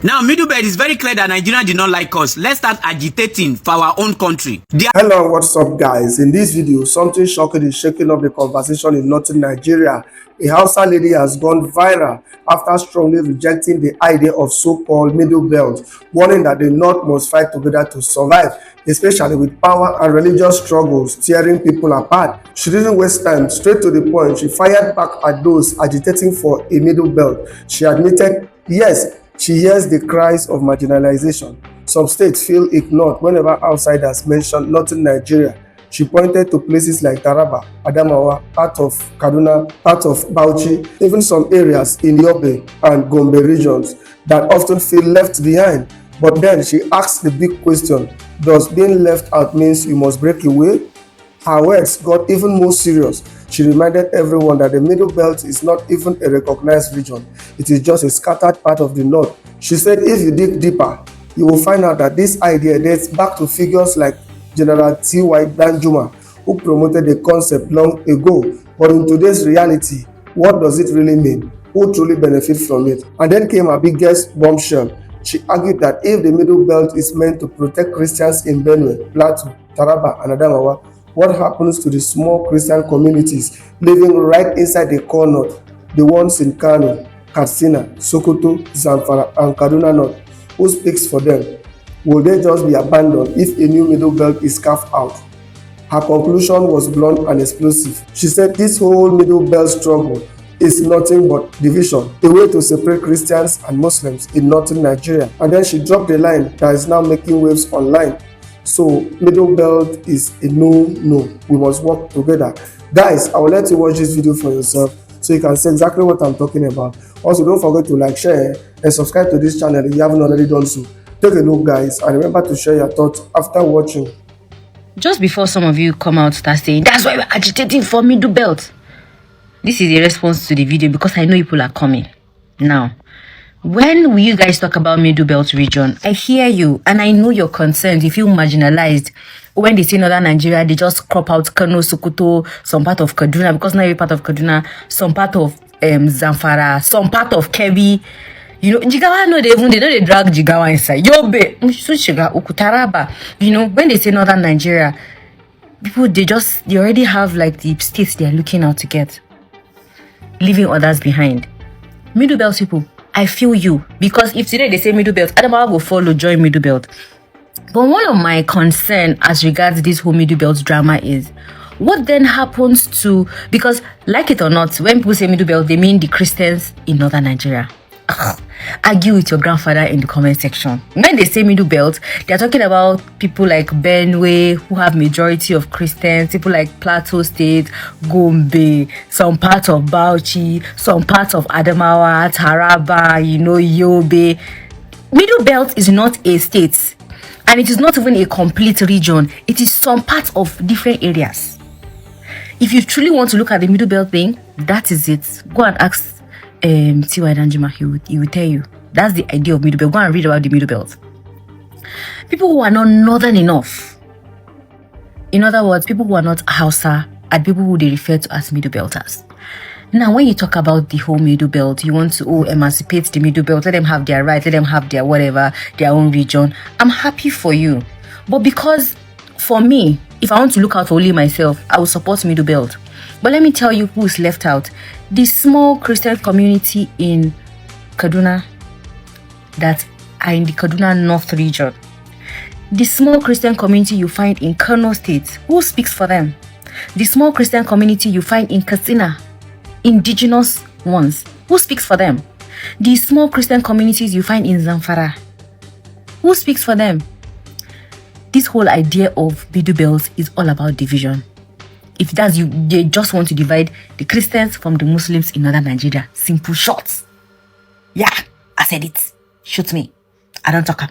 Now, Middle Belt is very clear that Nigeria did not like us. Let's start agitating for our own country. Hello, what's up, guys? In this video, something shocking is shaking up the conversation in northern Nigeria. A Hausa lady has gone viral after strongly rejecting the idea of so-called Middle Belt, warning that the North must fight together to survive, especially with power and religious struggles tearing people apart. She didn't waste time, straight to the point. She fired back at those agitating for a Middle Belt. She admitted, yes, she hears the cries of marginalization. Some states feel ignored whenever outsiders mention northern Nigeria. She pointed to places like Taraba, Adamawa, part of Kaduna, part of Bauchi, even some areas in Yobe and Gombe regions that often feel left behind. But then she asked the big question, does being left out means you must break away? Her words got even more serious. She reminded everyone that the Middle Belt is not even a recognized region. It is just a scattered part of the North. She said if you dig deeper, you will find out that this idea dates back to figures like General T.Y. Danjuma, who promoted the concept long ago. But in today's reality, what does it really mean? Who truly benefits from it? And then came her biggest bombshell. She argued that if the Middle Belt is meant to protect Christians in Benue, Plateau, Taraba, and Adamawa, what happens to the small Christian communities living right inside the core North, the ones in Kano, Katsina, Sokoto, Zamfara, and Kaduna North? Who speaks for them? Will they just be abandoned if a new Middle Belt is carved out? Her conclusion was blunt and explosive. She said this whole Middle Belt struggle is nothing but division, a way to separate Christians and Muslims in northern Nigeria. And then she dropped the line that is now making waves online. So Middle Belt is a no. We must work together. Guys, I will let you watch this video for yourself so you can see exactly what I'm talking about. Also, don't forget to like, share, and subscribe to this channel if you haven't already done so. Take a look, guys, and remember to share your thoughts after watching. Just before some of you come out start saying, that's why we're agitating for Middle Belt. This is a response to the video because I know people are coming. Now, when you guys talk about Middle Belt region, I hear you and I know your concerns. You feel marginalized. When they say Northern Nigeria, they just crop out Kano, Sokoto, some part of Kaduna, because not every part of Kaduna, some part of Zamfara, some part of Kebbi. You know, Jigawa, no, they drag Jigawa inside. Yobe, Taraba. You know, when they say Northern Nigeria, people, they already have like the states they're looking out to get, leaving others behind. Middle Belt people, I feel you, because if today they say Middle Belt, Adamawa will follow, join Middle Belt. But one of my concern as regards this whole Middle Belt drama is, what then happens to, because like it or not, when people say Middle Belt, they mean the Christians in Northern Nigeria. Argue with your grandfather in the comment section. When they say Middle Belt, they're talking about people like Benue, who have majority of Christians, people like Plateau State, Gombe, some part of Bauchi, some part of Adamawa, Taraba, you know, Yobe. Middle Belt is not a state, and it is not even a complete region. It is some part of different areas. If you truly want to look at the Middle Belt thing, that is it. Go and ask T.Y. Danjuma, he will tell you. That's the idea of Middle Belt. Go and read about the Middle Belt. People who are not northern enough, in other words, people who are not Hausa, are people who they refer to as Middle Belters. Now, when you talk about the whole Middle Belt, you want to emancipate the Middle Belt, let them have their rights, let them have their whatever, their own region. I'm happy for you. But because, for me, if I want to look out for only myself, I will support Middle Belt. But let me tell you who is left out. The small Christian community in Kaduna that are in the Kaduna North region. The small Christian community you find in Kano State, who speaks for them? The small Christian community you find in Katsina, indigenous ones, who speaks for them? The small Christian communities you find in Zamfara, who speaks for them? This whole idea of Middle Belt is all about division. If that's you, they just want to divide the Christians from the Muslims in northern Nigeria. Simple shots. Yeah, I said it. Shoot me. I don't talk.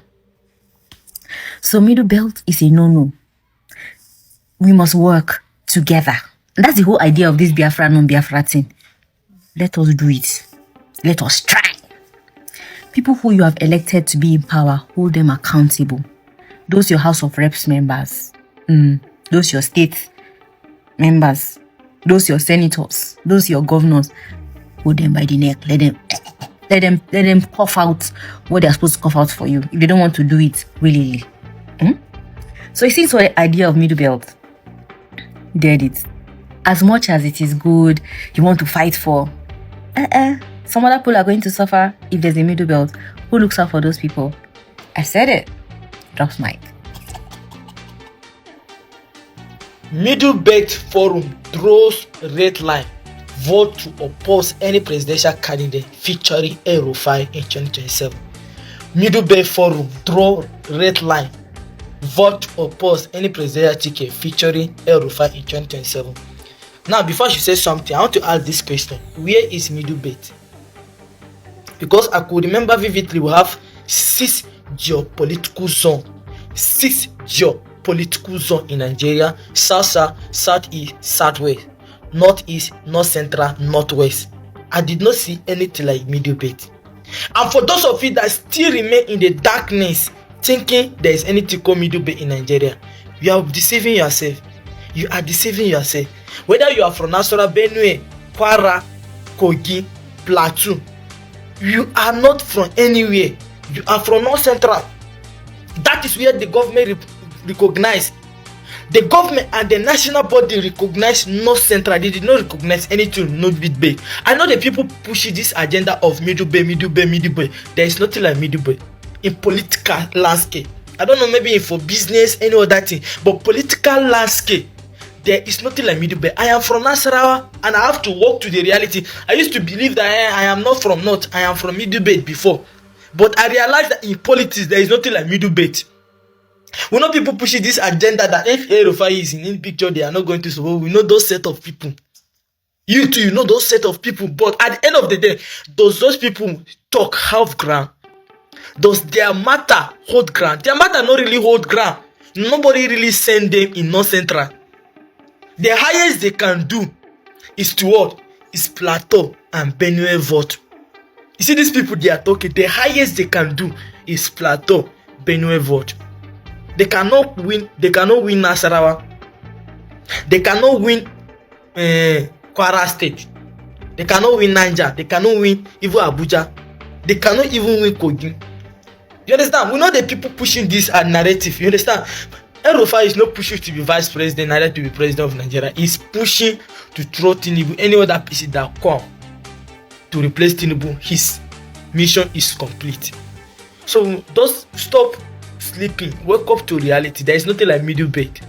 So Middle Belt is a no-no. We must work together. And that's the whole idea of this Biafra, non-Biafra thing. Let us do it. Let us try. People who you have elected to be in power, hold them accountable. Those your House of Reps members. Those your state members, those your senators, those your governors, hold them by the neck, let them Let them cough out what they're supposed to cough out for you if they don't want to do it willingly. So it seems for the idea of middle belt, dead it. As much as it is good, you want to fight for, some other people are going to suffer if there's a middle belt. Who looks out for those people? I said it. Drops mic. Middle Belt Forum draws red line. Vote to oppose any presidential candidate featuring El-Rufai in 2027. Middle Belt Forum draw red line. Vote to oppose any presidential ticket featuring El-Rufai in 2027. Now, before she says something, I want to ask this question: where is Middle Belt? Because I could remember vividly we have 6 geopolitical zones. 6 geopolitical zones in Nigeria: South, Southeast, Southwest, Northeast, North Central, Northwest. I did not see anything like Middle Belt. And for those of you that still remain in the darkness, thinking there is anything called Middle Belt in Nigeria, you are deceiving yourself. You are deceiving yourself. Whether you are from Nasarawa, Benue, Kwara, Kogi, Plateau, you are not from anywhere. You are from North Central. That is where the government recognize. The government and the national body recognize North Central. They did not recognize anything, no Middle Belt. I know the people pushing this agenda of Middle Belt, Middle Belt, Middle Belt. There is nothing like Middle Belt in political landscape. I don't know, maybe for business, any other thing, but political landscape, there is nothing like Middle Belt. I am from Nasarawa and I have to walk to the reality. I used to believe that I am not from North, I am from Middle Belt before. But I realized that in politics, there is nothing like Middle Belt. We know people pushing this agenda that if El-Rufai is in any picture, they are not going to support. We know those set of people. You too, you know those set of people. But at the end of the day, does those people talk half ground? Does their matter hold ground? Their matter not really hold ground. Nobody really send them in North Central. The highest they can do is to what? Is Plateau and Benue vote. You see these people they are talking, the highest they can do is Plateau, Benue vote. They cannot win Nasarawa. They cannot win Kwara State. They cannot win Naija. They cannot win even Abuja. They cannot even win Kogi. You understand? We know the people pushing this narrative. You understand? El-Rufai is not pushing to be vice president, neither to be president of Nigeria. He's pushing to throw Tinubu, any other person that come to replace Tinubu. His mission is complete. So just stop sleeping. Wake up to reality. There is nothing like Middle Belt.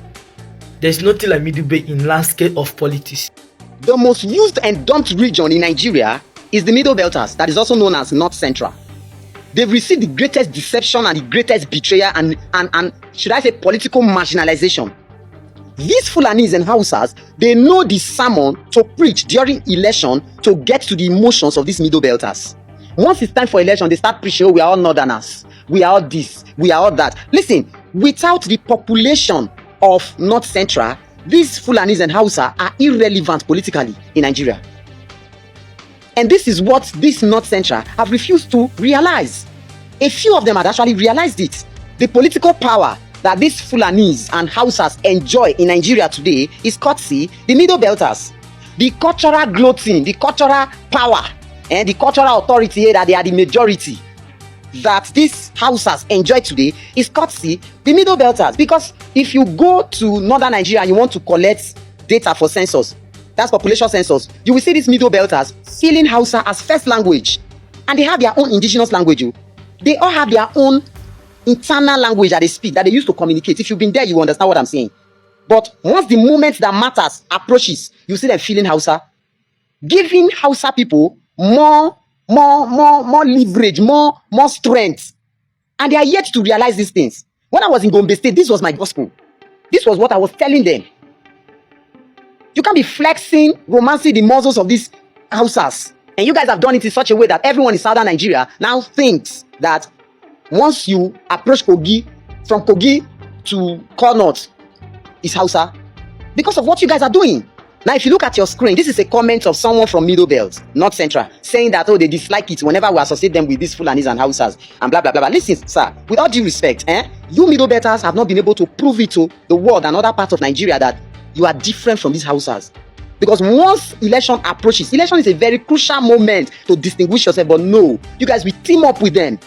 There is nothing like Middle Belt in landscape of politics. The most used and dumped region in Nigeria is the Middle Belters, that is also known as North Central. They've received the greatest deception and the greatest betrayal and should I say political marginalization. These Fulanis and Hausas, they know the sermon to preach during election to get to the emotions of these Middle Belters. Once it's time for election, they start preaching, oh, we are all Northerners, we are all this, we are all that. Listen, without the population of North Central, these Fulanis and Hausa are irrelevant politically in Nigeria. And this is what this North Central have refused to realize. A few of them had actually realized it. The political power that these Fulanis and Hausas enjoy in Nigeria today is courtesy the Middle Belters. The cultural gloating, the cultural power, and the cultural authority that they are the majority that these Hausas enjoy today is courtesy the Middle Belters. Because if you go to northern Nigeria and you want to collect data for census, that's population census, you will see these Middle Belters feeling Hausa as first language. And they have their own indigenous language. They all have their own internal language that they speak, that they use to communicate. If you've been there, you understand what I'm saying. But once the moment that matters approaches, you see them feeling Hausa, giving Hausa people more leverage, more strength. And they are yet to realize these things. When I was in Gombe State, this was my gospel. This was what I was telling them. You can't be flexing, romancing the muscles of these Hausas. And you guys have done it in such a way that everyone in southern Nigeria now thinks that once you approach Kogi, from Kogi to Connaught is Hausa. Because of what you guys are doing. Now, if you look at your screen, this is a comment of someone from Middle Belt, North Central, saying that, oh, they dislike it whenever we associate them with these Fulanis and Hausas and blah, blah, blah, blah. Listen, sir, with all due respect, you Middle Belters have not been able to prove it to the world and other parts of Nigeria that you are different from these Hausas. Because once election approaches, election is a very crucial moment to distinguish yourself. But no, you guys will team up with them.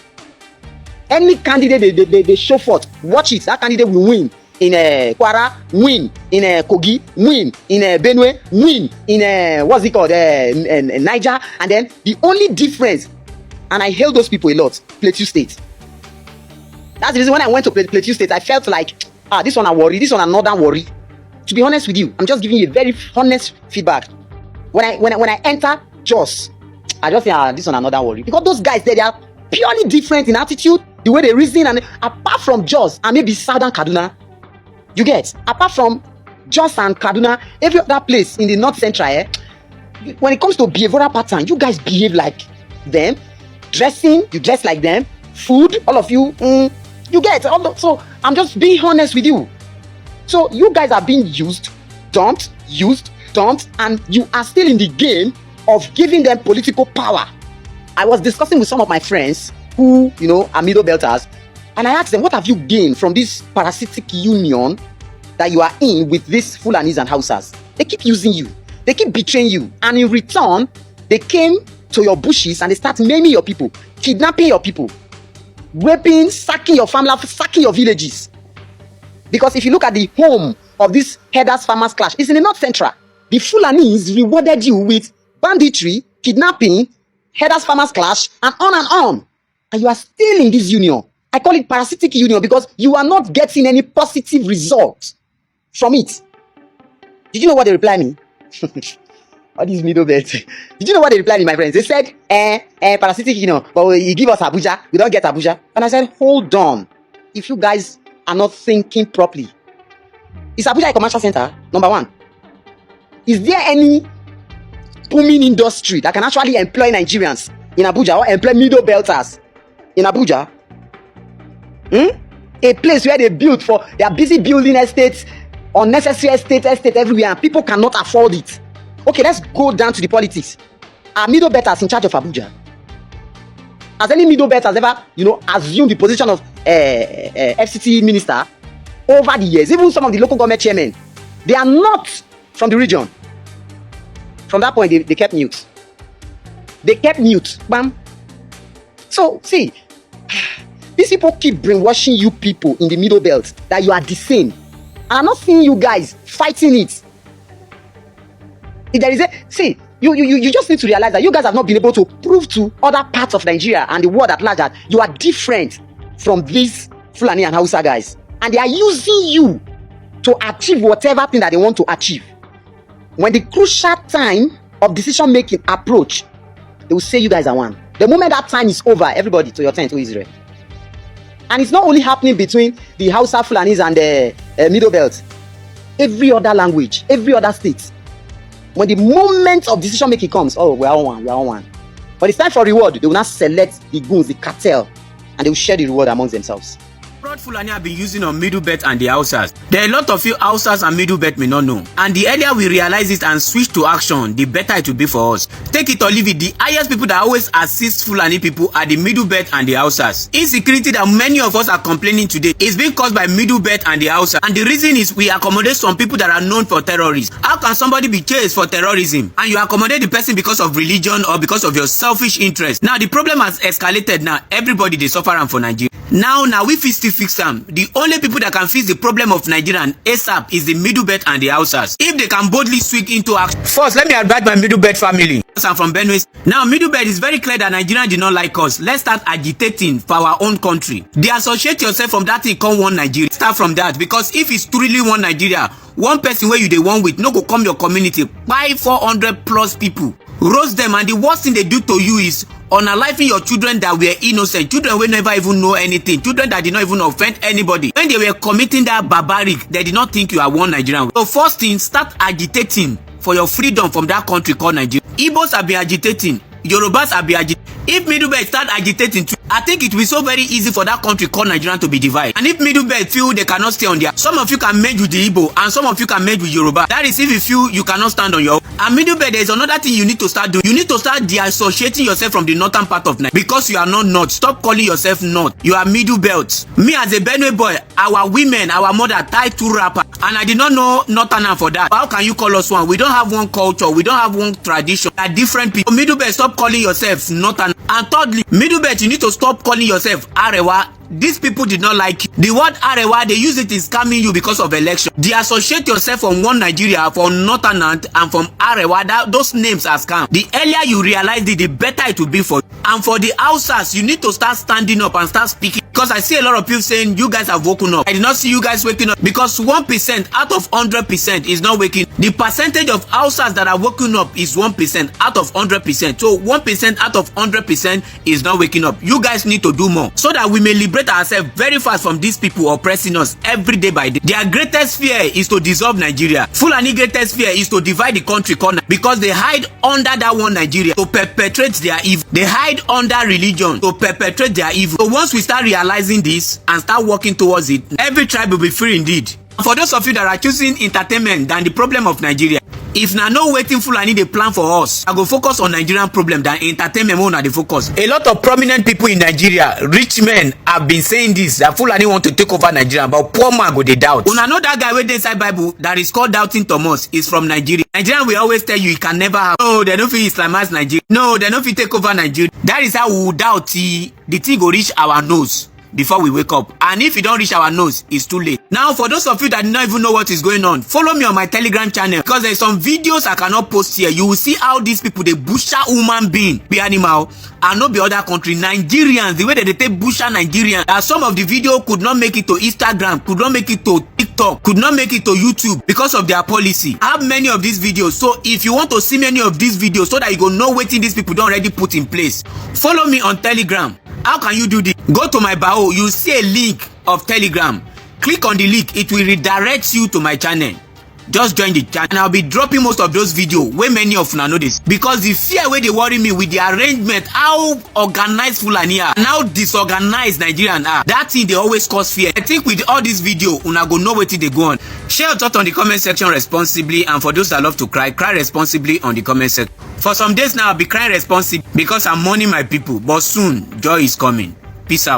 Any candidate they show forth, watch it. That candidate will win in Kwara, win in Kogi, win in Benue, win in what's it called, Naija. And then the only difference, and I hail those people a lot, Plateau State. That's the reason when I went to Plateau State, I felt like, this one I worry, this one another worry. To be honest with you, I'm just giving you a very honest feedback. When I enter Jos, I just think, this one another worry. Because those guys there, they are purely different in attitude, the way they reason, and apart from Jos and maybe Southern Kaduna, you get, apart from Jos and Kaduna, every other place in the North Central, when it comes to behavioral pattern, you guys behave like them. Dressing, you dress like them. Food, all of you, you get. So I'm just being honest with you. So you guys are being used, dumped, and you are still in the game of giving them political power. I was discussing with some of my friends who, are middle belters, and I asked them, what have you gained from this parasitic union that you are in with these Fulanis and Hausas? They keep using you. They keep betraying you. And in return, they came to your bushes and they start maiming your people, kidnapping your people, raping, sacking your family, sacking your villages. Because if you look at the home of this herders farmers clash, it's in the North Central. The Fulanis rewarded you with banditry, kidnapping, herders farmers clash, and on. And you are still in this union. I call it parasitic union because you are not getting any positive results from it. Did you know what they replied me? All these middle belts. Did you know what they replied me, my friends? They said, parasitic union, but you give us Abuja, we don't get Abuja. And I said, hold on. If you guys are not thinking properly. Is Abuja a commercial center? Number one. Is there any booming industry that can actually employ Nigerians in Abuja or employ middle belters in Abuja? A place where they are busy building estates, unnecessary estate everywhere, and people cannot afford it. Okay, let's go down to the politics. Are middle belters in charge of Abuja? Has any middle belters ever, assumed the position of FCT minister over the years? Even some of the local government chairmen, they are not from the region. From that point, they kept mute. They kept mute. Bam. So, see, these people keep brainwashing you people in the middle belt that you are the same. And I'm not seeing you guys fighting it. If there is you just need to realize that you guys have not been able to prove to other parts of Nigeria and the world at large that you are different from these Fulani and Hausa guys. And they are using you to achieve whatever thing that they want to achieve. When the crucial time of decision making approach, they will say you guys are one. The moment that time is over, everybody to your tent to Israel. And it's not only happening between the Hausa Fulanis and the Middle Belt. Every other language, every other state. When the moment of decision making comes, we are all one. But it's time for reward. They will not select the goons, the cartel, and they will share the reward amongst themselves. Fraud Fulani have been using on middle belt and the Hausas. There are a lot of you Hausas and middle belt may not know. And the earlier we realize it and switch to action, the better it will be for us. Take it or leave it, the highest people that always assist Fulani people are the middle belt and the Hausas. Insecurity that many of us are complaining today is being caused by middle belt and the Hausas. And the reason is we accommodate some people that are known for terrorists. How can somebody be chased for terrorism and you accommodate the person because of religion or because of your selfish interest? Now the problem has escalated now. Everybody they suffer for Nigeria. Now we still fix them. The only people that can fix the problem of Nigerian ASAP is the middle belt and the Hausas. If they can boldly switch into action. First, let me advise my middle belt family. I'm from Benue. Now, middle belt is very clear that Nigerians do not like us. Let's start agitating for our own country. They associate yourself from that thing called one Nigeria. Start from that because if it's truly one Nigeria, one person where you they one with no go come your community. Buy 400 plus people. Roast them, and the worst thing they do to you is unaliving your children that were innocent, children will never even know anything, children that did not even offend anybody. When they were committing that barbaric, they did not think you are one Nigerian. So first thing, start agitating for your freedom from that country called Nigeria. Igbos have been agitating, Yorubas have been agitating. If middle belt start agitating too, I think it will be so very easy for that country called Nigeria to be divided. And if middle belt feel they cannot stay on there, some of you can merge with the Igbo and some of you can merge with Yoruba. That is if you feel you cannot stand on your own. And middle belt, there is another thing you need to start doing. You need to start de-associating yourself from the northern part of Nigeria because you are not North. Stop calling yourself North. You are middle belt. Me as a Benue boy, our women, our mother tie two wrapper And I did not know Northern for that. How can you call us one? We don't have one culture. We don't have one tradition. We are different people. Middle belt, stop calling yourself Northern. And thirdly, middle belt, you need to stop calling yourself Arewa. These people did not like you. The word Arewa, they use it in scamming you because of election. They associate yourself from one Nigeria, from Northern and from Arewa. Those names are scam. The earlier you realize it, the better it will be for you. And for the Hausas, you need to start standing up and start speaking. Because I see a lot of people saying you guys have woken up. I did not see you guys waking up because 1% out of 100% is not waking. The percentage of Hausas that are waking up is 1% out of 100%. So 1% out of 100% is not waking up. You guys need to do more so that we may liberate ourselves very fast from these people oppressing us every day by day. Their greatest fear is to dissolve Nigeria. Fulani greatest fear is to divide the country corner because they hide under that one Nigeria to perpetrate their evil. They hide under religion to perpetrate their evil. So once we start realizing this and start working towards it, every tribe will be free indeed. For those of you that are choosing entertainment than the problem of Nigeria, if na no waiting Fulani dey plan for us, I go focus on Nigerian problem than entertainment more na the focus. A lot of prominent people in Nigeria, rich men, have been saying this, that Fulani want to take over Nigeria, but poor man go dey doubt. Una know that guy wey dey inside Bible that is called Doubting Thomas is from Nigeria. Nigerian will always tell you it can never happen. No, they no fit Islamize Nigeria. No, they no fit take over Nigeria. That is how we will doubt the thing go reach our nose before we wake up. And if it don't reach our nose, it's too late. Now, for those of you that don't even know what is going on, follow me on my Telegram channel because there's some videos I cannot post here. You will see how these people, they butcher human being, be animal, and not be other country. Nigerians, the way that they take butcher Nigerians, that some of the video could not make it to Instagram, could not make it to TikTok, could not make it to YouTube because of their policy. I have many of these videos. So if you want to see many of these videos so that you go know what these people don't already put in place, follow me on Telegram. How can you do this? Go to my bio, you see a link of Telegram. Click on the link, it will redirect you to my channel. Just join the channel and I'll be dropping most of those videos where many of you know this. Because the fear where they worry me with the arrangement, how organized Fulani are and how disorganized Nigerians are, that thing they always cause fear. I think with all this video, una go know what they go on. Share your thoughts on the comment section responsibly, and for those that love to cry, cry responsibly on the comment section. For some days now, I'll be crying responsibly because I'm mourning my people, but soon joy is coming. Peace out.